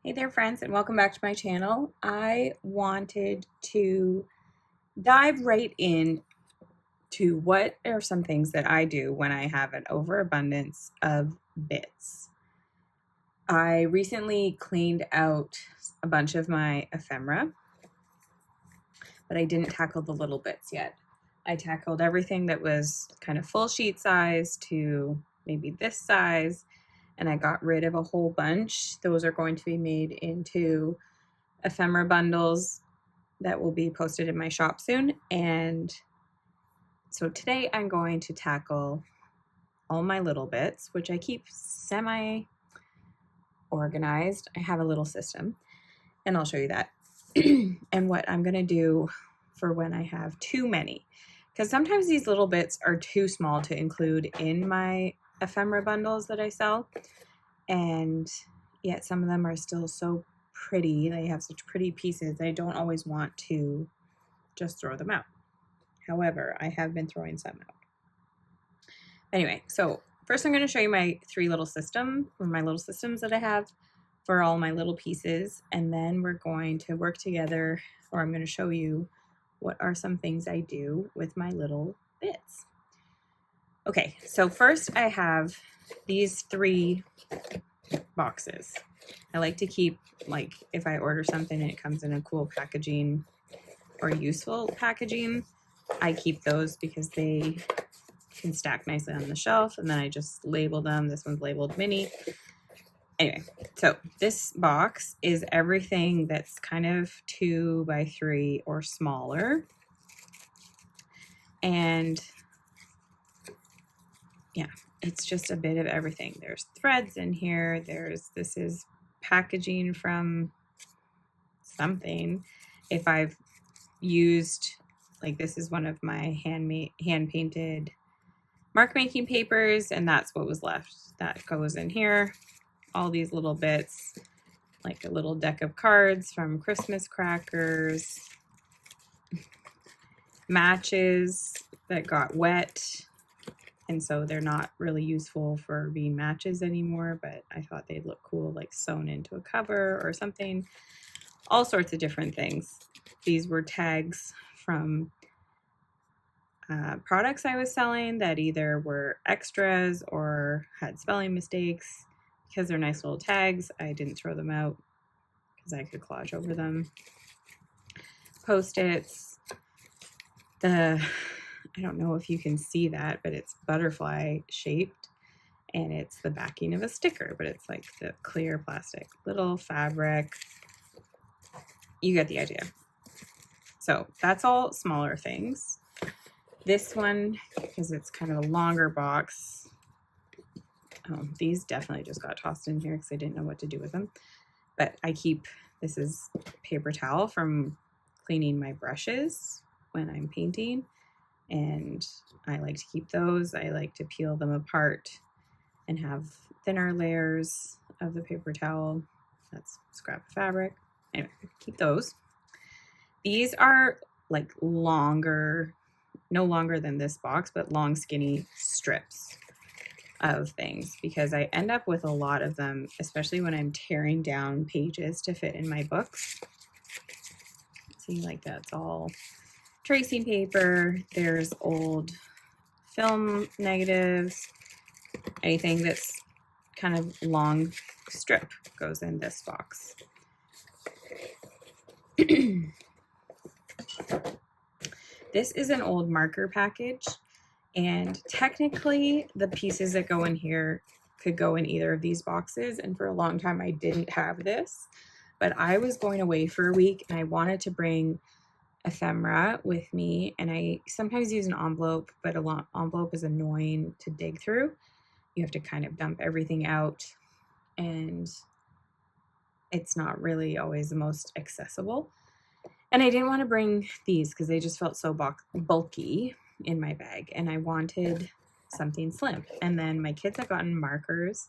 Hey there friends, and welcome back to my channel. I wanted to dive right in to what are some things that I do when I have an overabundance of bits. I recently cleaned out a bunch of my ephemera, but I didn't tackle the little bits yet. I tackled everything that was kind of full sheet size to maybe this size, and I got rid of a whole bunch. Those are going to be made into ephemera bundles that will be posted in my shop soon. And so today I'm going to tackle all my little bits, which I keep semi organized. I have a little system and I'll show you that. And what I'm going to do for when I have too many, because sometimes these little bits are too small to include in my ephemera bundles that I sell, and yet some of them are still so pretty. They have such pretty pieces. I don't always want to just throw them out. However, I have been throwing some out. Anyway, so first I'm going to show you my my little systems that I have for all my little pieces, and then we're going to work together, or I'm going to show you what are some things I do with my little bits. Okay, so first I have these 3 boxes. I like to keep, like, if I order something and it comes in a cool packaging or useful packaging, I keep those because they can stack nicely on the shelf, and then I just label them. This one's labeled mini. Anyway, so this box is everything that's kind of 2 by 3 or smaller. And yeah, it's just a bit of everything. There's threads in here. This is packaging from something. If I've used, like, this is one of my hand painted mark making papers, and that's what was left. That goes in here. All these little bits, like a little deck of cards from Christmas crackers, matches that got wet, and so they're not really useful for being matches anymore, but I thought they'd look cool, like sewn into a cover or something. All sorts of different things. These were tags from products I was selling that either were extras or had spelling mistakes. Because they're nice little tags, I didn't throw them out because I could collage over them. Post-its. I don't know if you can see that, but it's butterfly shaped, and it's the backing of a sticker, but it's like the clear plastic. Little fabric. You get the idea. So that's all smaller things. This one, because it's kind of a longer box, these definitely just got tossed in here because I didn't know what to do with them. But I keep, this is paper towel from cleaning my brushes when I'm painting, and I like to keep those. I like to peel them apart and have thinner layers of the paper towel. That's scrap fabric. Anyway, keep those. These are like longer, no longer than this box, but long skinny strips of things, because I end up with a lot of them, especially when I'm tearing down pages to fit in my books. See, like, that's all tracing paper. There's old film negatives. Anything that's kind of long strip goes in this box. This is an old marker package, and technically the pieces that go in here could go in either of these boxes, and for a long time I didn't have this, but I was going away for a week and I wanted to bring ephemera with me, and I sometimes use an envelope, but an envelope is annoying to dig through. You have to kind of dump everything out, and it's not really always the most accessible. And I didn't want to bring these because they just felt so bulky in my bag, and I wanted something slim. And then my kids had gotten markers,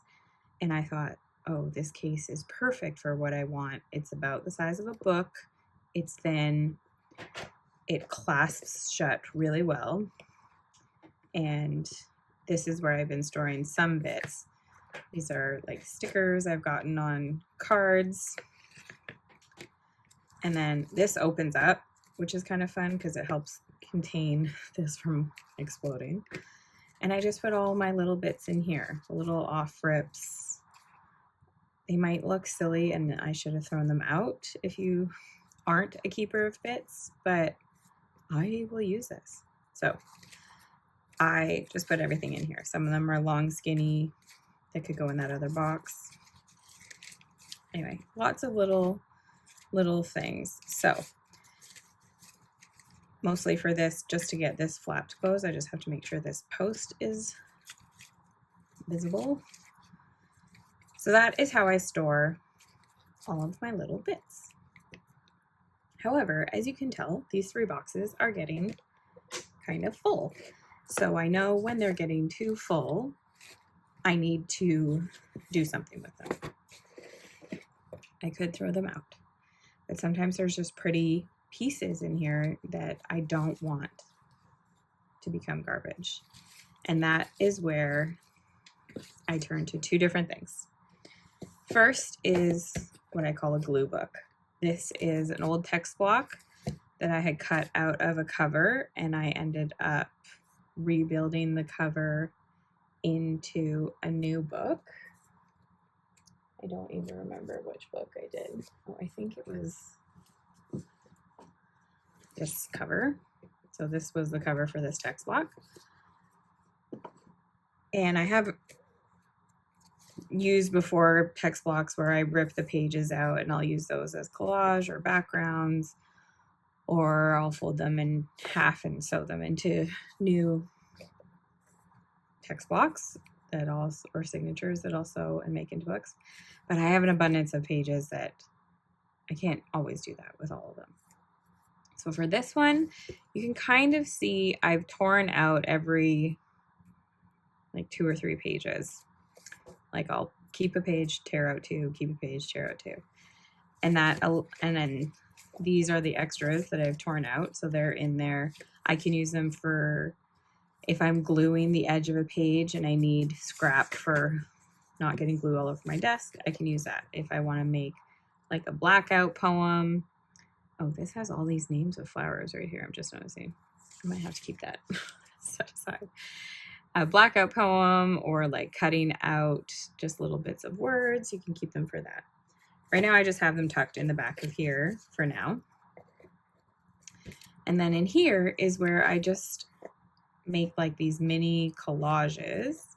and I thought, oh, this case is perfect for what I want. It's about the size of a book. It's thin. It clasps shut really well. And this is where I've been storing some bits. These are like stickers I've gotten on cards. And then this opens up, which is kind of fun because it helps contain this from exploding. And I just put all my little bits in here, little off rips. They might look silly and I should have thrown them out if you aren't a keeper of bits, but I will use this. So I just put everything in here. Some of them are long, skinny. They could go in that other box. Anyway, lots of little things. So mostly for this, just to get this flap to close, I just have to make sure this post is visible. So that is how I store all of my little bits. However, as you can tell, these 3 boxes are getting kind of full. So I know when they're getting too full, I need to do something with them. I could throw them out, but sometimes there's just pretty pieces in here that I don't want to become garbage. And that is where I turn to 2 different things. First is what I call a glue book. This is an old text block that I had cut out of a cover, and I ended up rebuilding the cover into a new book. I don't even remember which book I did. Oh, I think it was this cover. So this was the cover for this text block. And I have used before text blocks where I rip the pages out and I'll use those as collage or backgrounds, or I'll fold them in half and sew them into new text blocks that also, or signatures that I'll sew and make into books. But I have an abundance of pages that I can't always do that with all of them. So for this one, you can kind of see I've torn out every like 2 or 3 pages. Like I'll keep a page, tear out 2, keep a page, tear out 2. And then these are the extras that I've torn out. So they're in there. I can use them for if I'm gluing the edge of a page and I need scrap for not getting glue all over my desk, I can use that. If I want to make like a blackout poem. Oh, this has all these names of flowers right here. I'm just noticing. I might have to keep that set aside. A blackout poem, or like cutting out just little bits of words, you can keep them for that. Right now I just have them tucked in the back of here for now. And then in here is where I just make like these mini collages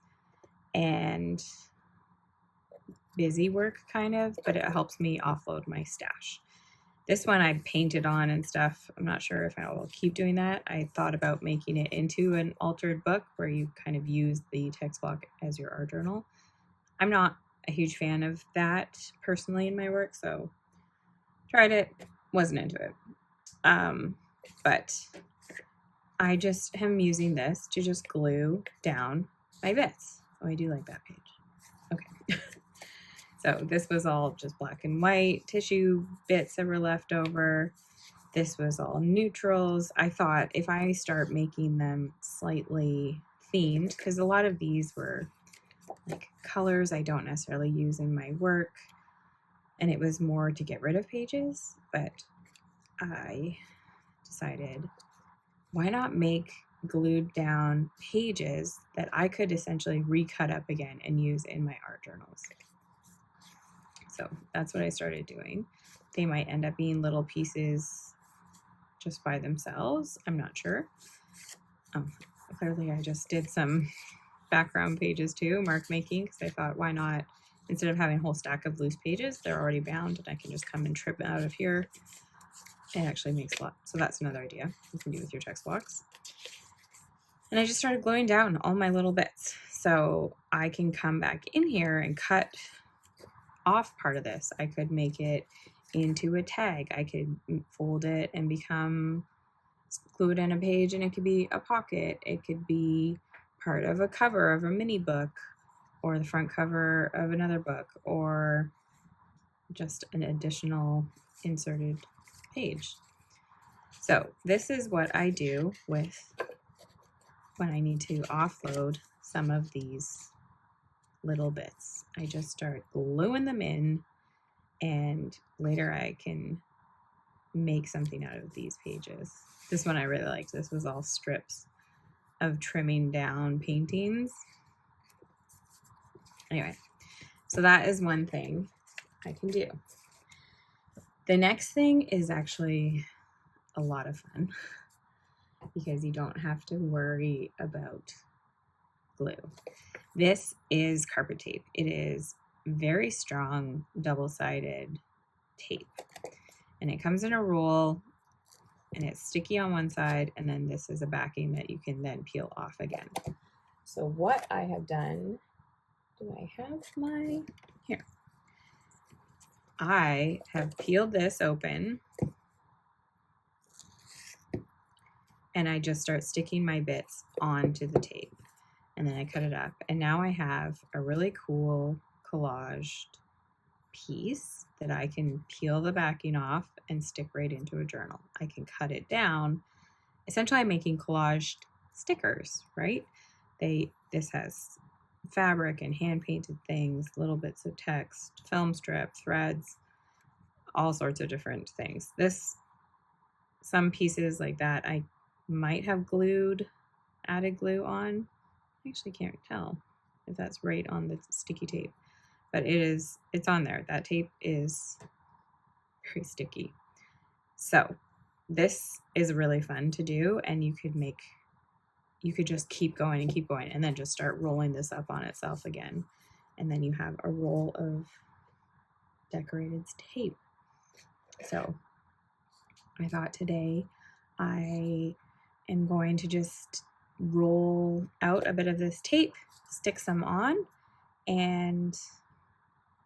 and busy work kind of, but it helps me offload my stash. This one I painted on and stuff. I'm not sure if I will keep doing that. I thought about making it into an altered book where you kind of use the text block as your art journal. I'm not a huge fan of that personally in my work, so tried it, wasn't into it. But I just am using this to just glue down my bits. Oh, I do like that page. Okay. So this was all just black and white tissue bits that were left over. This was all neutrals. I thought if I start making them slightly themed, because a lot of these were like colors I don't necessarily use in my work, and it was more to get rid of pages, but I decided why not make glued down pages that I could essentially recut up again and use in my art journals. So that's what I started doing. They might end up being little pieces just by themselves. I'm not sure. Clearly I just did some background pages too, mark making, because I thought why not, instead of having a whole stack of loose pages, they're already bound and I can just come and trip out of here. It actually makes a lot. So that's another idea you can do with your text blocks. And I just started gluing down all my little bits. So I can come back in here and cut off part of this. I could make it into a tag. I could fold it and glue it in a page, and it could be a pocket. It could be part of a cover of a mini book, or the front cover of another book, or just an additional inserted page. So this is what I do with when I need to offload some of these little bits. I just start gluing them in, and later I can make something out of these pages. This one I really liked. This was all strips of trimming down paintings. Anyway, so that is one thing I can do. The next thing is actually a lot of fun because you don't have to worry about glue. This is carpet tape. It is very strong, double-sided tape. And it comes in a roll, and it's sticky on one side, and then this is a backing that you can then peel off again. So what I have done, do I have my, here. I have peeled this open, and I just start sticking my bits onto the tape, and then I cut it up, and now I have a really cool collaged piece that I can peel the backing off and stick right into a journal. I can cut it down. Essentially, I'm making collaged stickers, right? This has fabric and hand-painted things, little bits of text, film strip, threads, all sorts of different things. Some pieces like that I might have added glue on. I actually can't tell if that's right on the sticky tape, but it's on there. That tape is very sticky. So this is really fun to do, and you could just keep going and keep going, and then just start rolling this up on itself again. And then you have a roll of decorated tape. So I thought today I am going to just roll out a bit of this tape, stick some on, and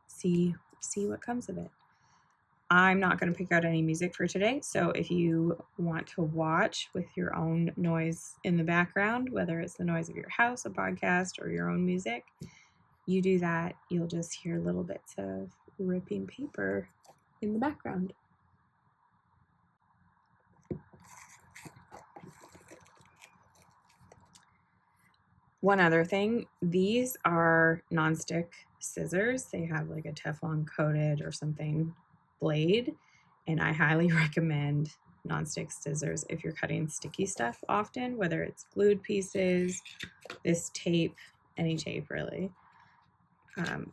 see what comes of it. I'm not going to pick out any music for today, so if you want to watch with your own noise in the background, whether it's the noise of your house, a podcast, or your own music, you do that. You'll just hear little bits of ripping paper in the background. One other thing, these are nonstick scissors. They have like a Teflon coated or something blade, and I highly recommend nonstick scissors if you're cutting sticky stuff often, whether it's glued pieces, this tape, any tape really.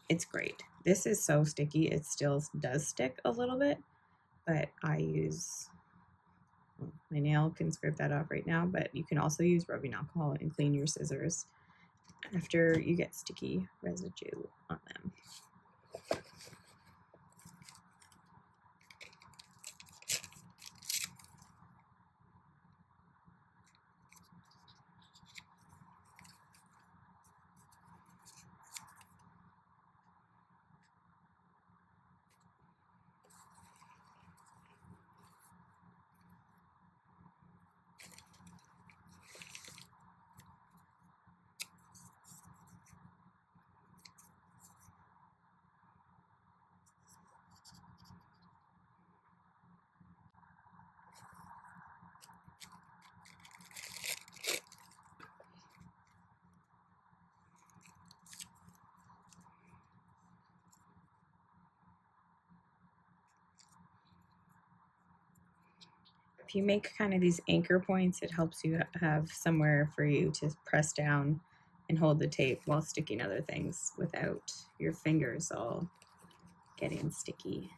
It's great. This is so sticky, it still does stick a little bit, but my nail can scrape that off right now, but you can also use rubbing alcohol and clean your scissors after you get sticky residue on them. If you make kind of these anchor points, it helps you have somewhere for you to press down and hold the tape while sticking other things without your fingers all getting sticky.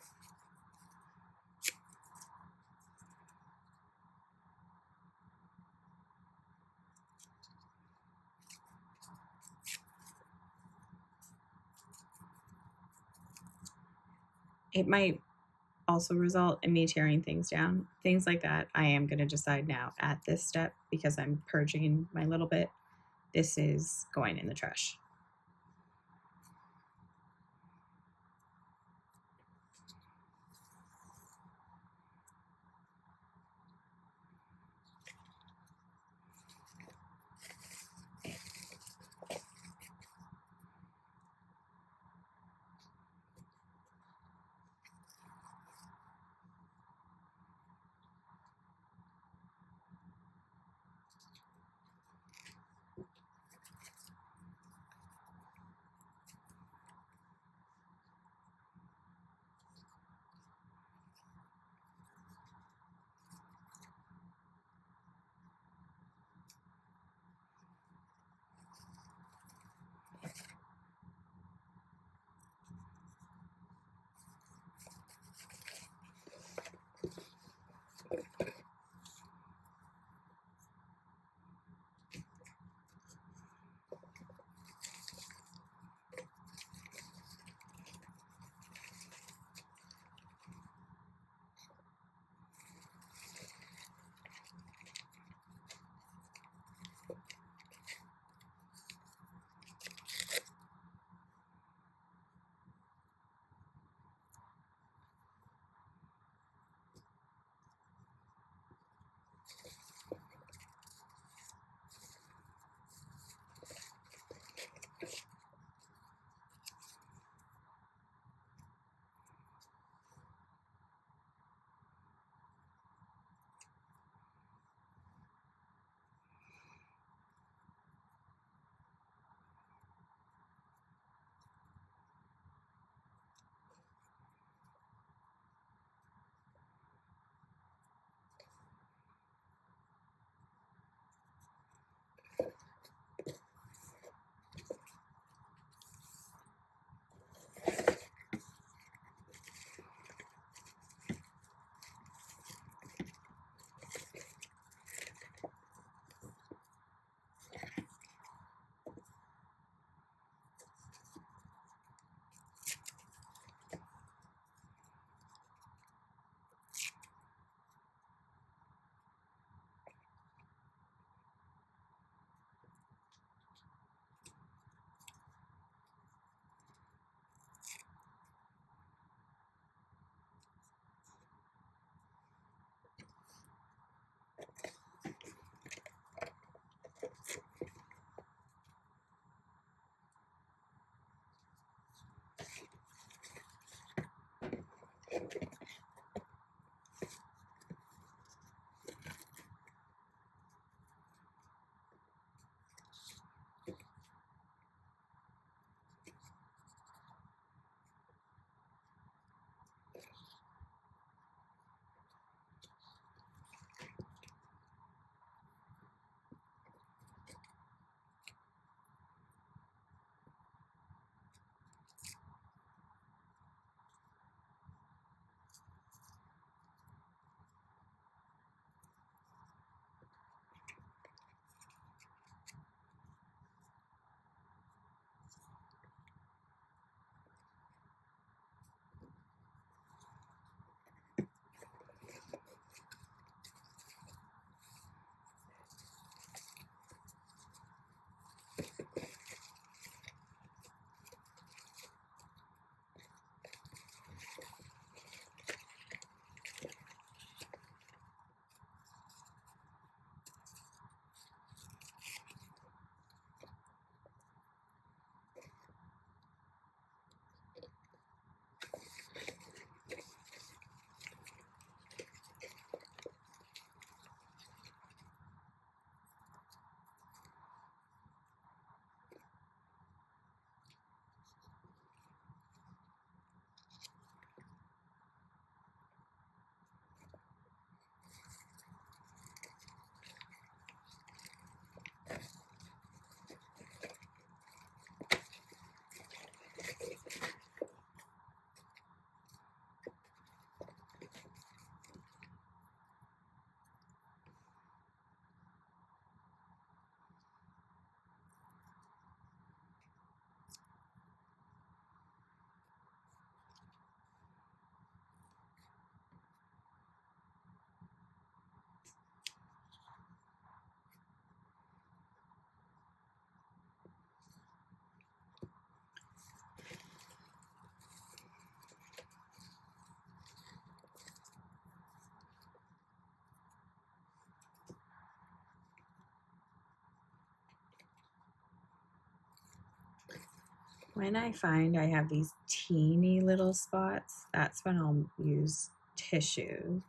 It might also result in me tearing things down. Things like that, I am going to decide now at this step because I'm purging my little bit. This is going in the trash. When I find I have these teeny little spots, that's when I'll use tissue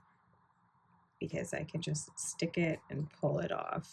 because I can just stick it and pull it off.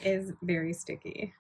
Is very sticky.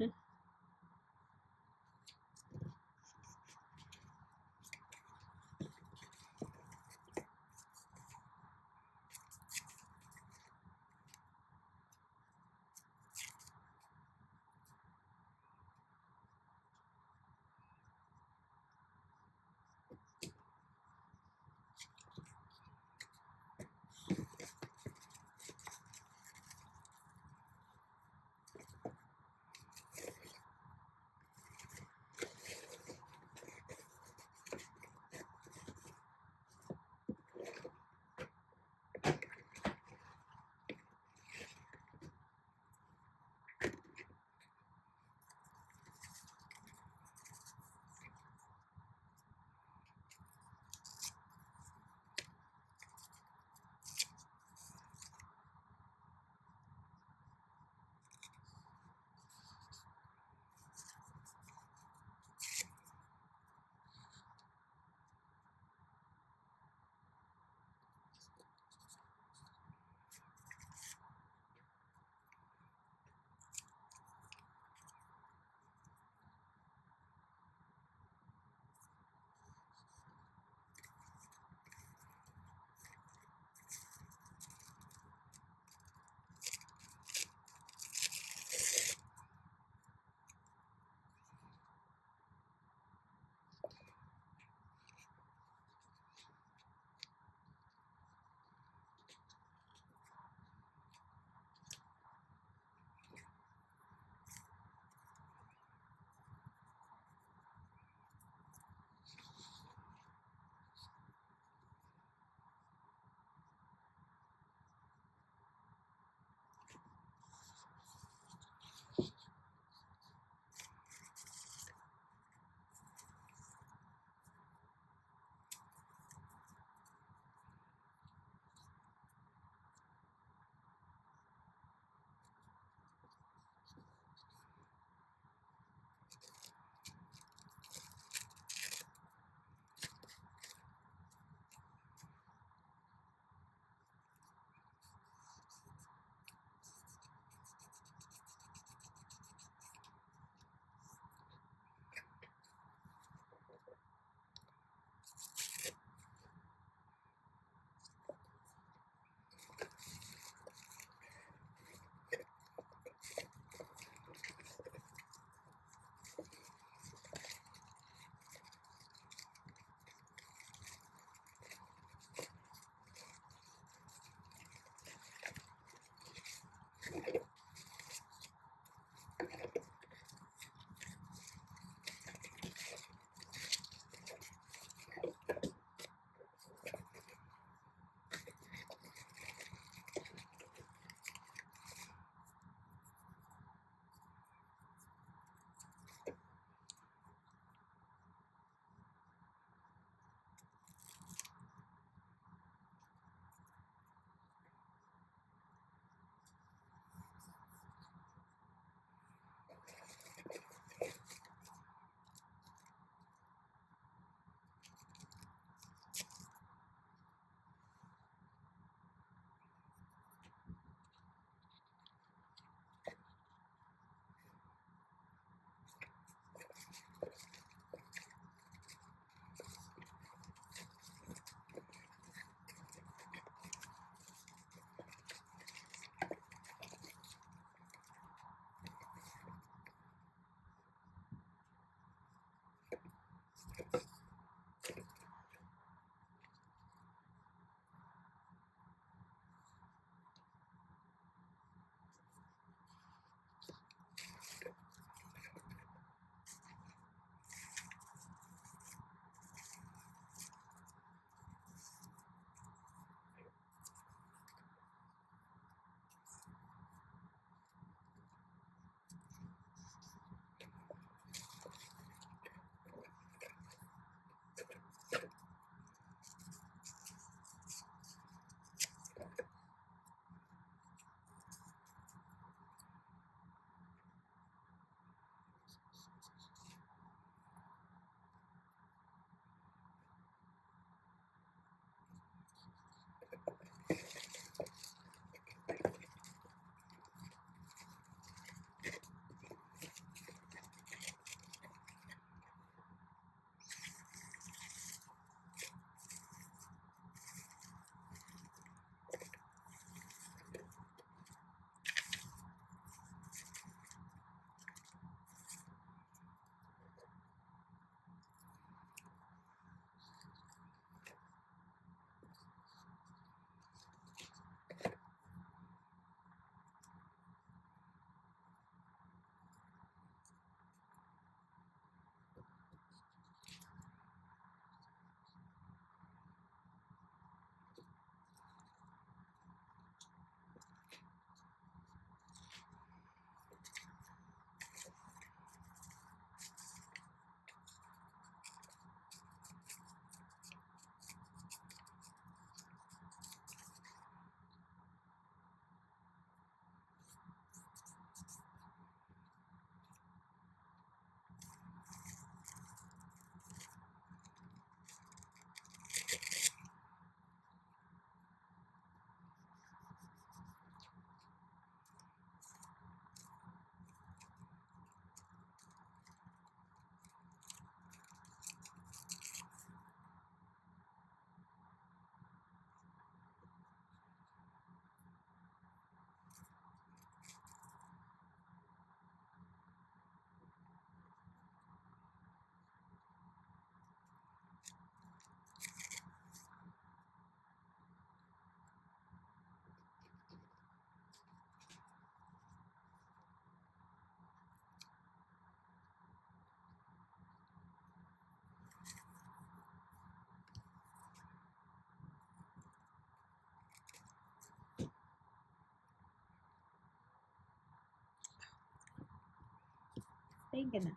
big enough.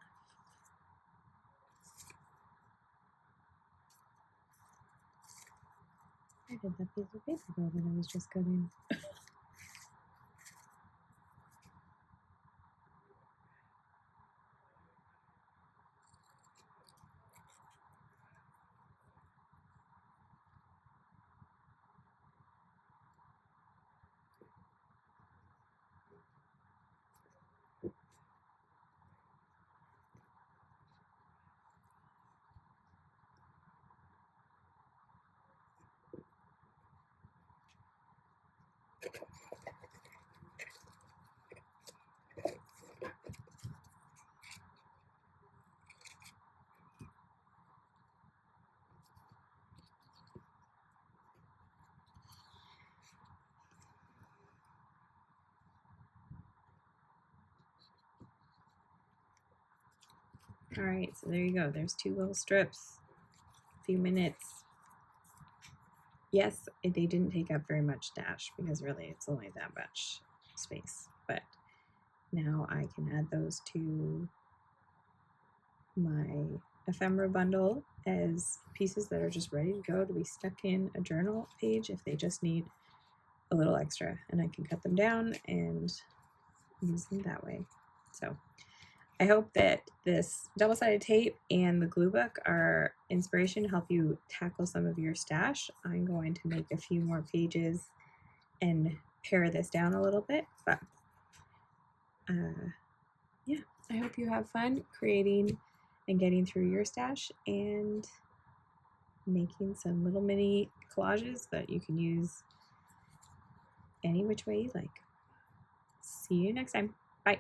Where did that piece of paper go that I was just cutting? All right, so there you go. There's 2 little strips. A few minutes. Yes, they didn't take up very much stash because really it's only that much space. But now I can add those to my ephemera bundle as pieces that are just ready to go to be stuck in a journal page if they just need a little extra, and I can cut them down and use them that way. So I hope that this double-sided tape and the glue book are inspiration to help you tackle some of your stash. I'm going to make a few more pages and pare this down a little bit, but yeah, I hope you have fun creating and getting through your stash and making some little mini collages that you can use any which way you like. See you next time. Bye.